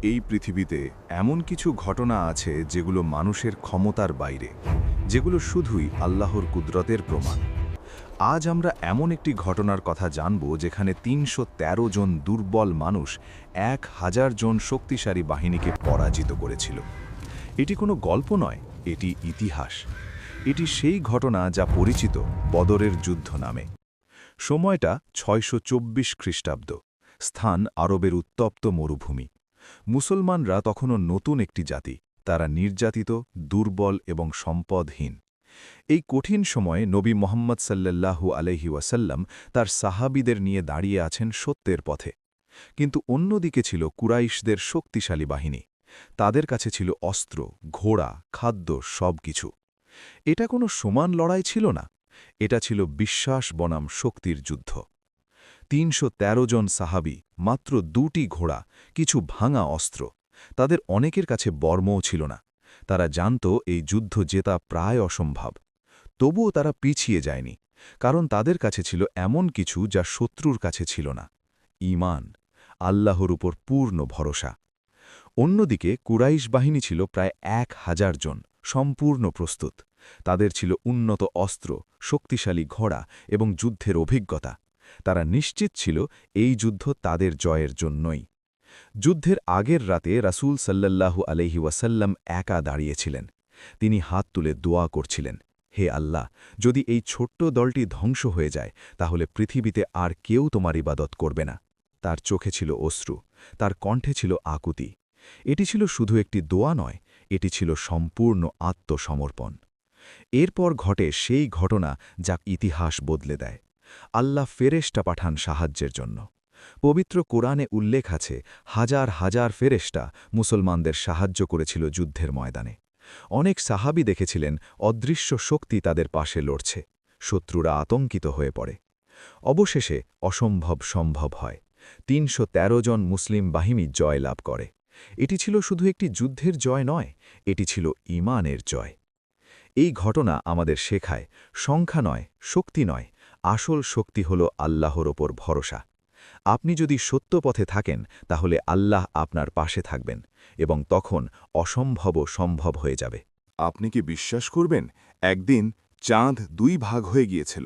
এই পৃথিবীতে এমন কিছু ঘটনা আছে যেগুলো মানুষের ক্ষমতার বাইরে, যেগুলো শুধুই আল্লাহর কুদরতের প্রমাণ। আজ আমরা এমন একটি ঘটনার কথা জানব যেখানে ৩১৩ জন দুর্বল মানুষ ১,০০০ জন শক্তিশালী বাহিনীকে পরাজিত করেছিল। এটি কোনো গল্প নয়, এটি ইতিহাস। এটি সেই ঘটনা যা পরিচিত বদরের যুদ্ধ নামে। সময়টা ৬২৪ খ্রিস্টাব্দ। স্থান আরবের উত্তপ্ত মরুভূমি। মুসলমানরা তখনও নতুন একটি জাতি, তারা নির্যাতিত, দুর্বল এবং সম্পদহীন। এই কঠিন সময়ে নবী মোহাম্মদ সাল্লাল্লাহু আলাইহি ওয়াসাল্লাম তার সাহাবীদের নিয়ে দাঁড়িয়ে আছেন সত্যের পথে। কিন্তু অন্যদিকে ছিল কুরাইশদের শক্তিশালী বাহিনী। তাদের কাছে ছিল অস্ত্র, ঘোড়া, খাদ্য, সবকিছু। এটা কোনো সমান লড়াই ছিল না, এটা ছিল বিশ্বাস বনাম শক্তির যুদ্ধ। ৩১৩ জন সাহাবী, মাত্র ২টি ঘোড়া, কিছু ভাঙা অস্ত্র। তাদের অনেকের কাছে বর্মও ছিল না। তারা জানত এই যুদ্ধ জেতা প্রায় অসম্ভব। তবুও তারা পিছিয়ে যায়নি, কারণ তাদের কাছে ছিল এমন কিছু যা শত্রুর কাছে ছিল না: ঈমান, আল্লাহর উপর পূর্ণ ভরসা। অন্যদিকে কুরাইশ বাহিনী ছিল প্রায় ১,০০০ জন, সম্পূর্ণ প্রস্তুত। তাদের ছিল উন্নত অস্ত্র, শক্তিশালী ঘোড়া এবং যুদ্ধের অভিজ্ঞতা। তারা নিশ্চিত ছিল এই যুদ্ধ তাদের জয়ের জন্যই। যুদ্ধের আগের রাতে রাসূল সাল্লাল্লাহু আলাইহি ওয়াসাল্লাম একা দাঁড়িয়েছিলেন। তিনি হাত তুলে দোয়া করছিলেন, হে আল্লাহ, যদি এই ছোট্ট দলটি ধ্বংস হয়ে যায় তাহলে পৃথিবীতে আর কেউ তোমার ইবাদত করবে না। তার চোখে ছিল অশ্রু, তার কণ্ঠে ছিল আকুতি। এটি ছিল শুধু একটি দোয়া নয়, এটি ছিল সম্পূর্ণ আত্মসমর্পণ। এরপর ঘটে সেই ঘটনা যা ইতিহাস বদলে দেয়। আল্লাহ ফেরেশতা পাঠান সাহায্যের জন্য। পবিত্র কোরআনে উল্লেখ আছে, হাজার হাজার ফেরেশতা মুসলমানদের সাহায্য করেছিল যুদ্ধের ময়দানে। অনেক সাহাবী দেখেছিলেন অদৃশ্য শক্তি তাদের পাশে লড়ছে। শত্রুরা আতঙ্কিত হয়ে পড়ে। অবশেষে অসম্ভব সম্ভব হয়। ৩১৩ জন মুসলিম বাহিনী জয় লাভ করে। এটি ছিল শুধু একটি যুদ্ধের জয় নয়, এটি ছিল ঈমানের জয়। এই ঘটনা আমাদের শেখায়, সংখ্যা নয়, শক্তি নয়, আসল শক্তি হল আল্লাহর ওপর ভরসা। আপনি যদি সত্য পথে থাকেন তাহলে আল্লাহ আপনার পাশে থাকবেন, এবং তখন অসম্ভবও সম্ভব হয়ে যাবে। আপনি কি বিশ্বাস করবেন, একদিন চাঁদ ২ ভাগ হয়ে গিয়েছিল।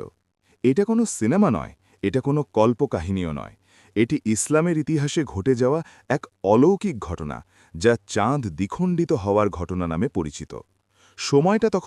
এটা কোনো সিনেমা নয়, এটা কোনো কল্পকাহিনীও নয়। এটি ইসলামের ইতিহাসে ঘটে যাওয়া এক অলৌকিক ঘটনা, যা চাঁদ দ্বিখণ্ডিত হওয়ার ঘটনা নামে পরিচিত। সময়টা তখন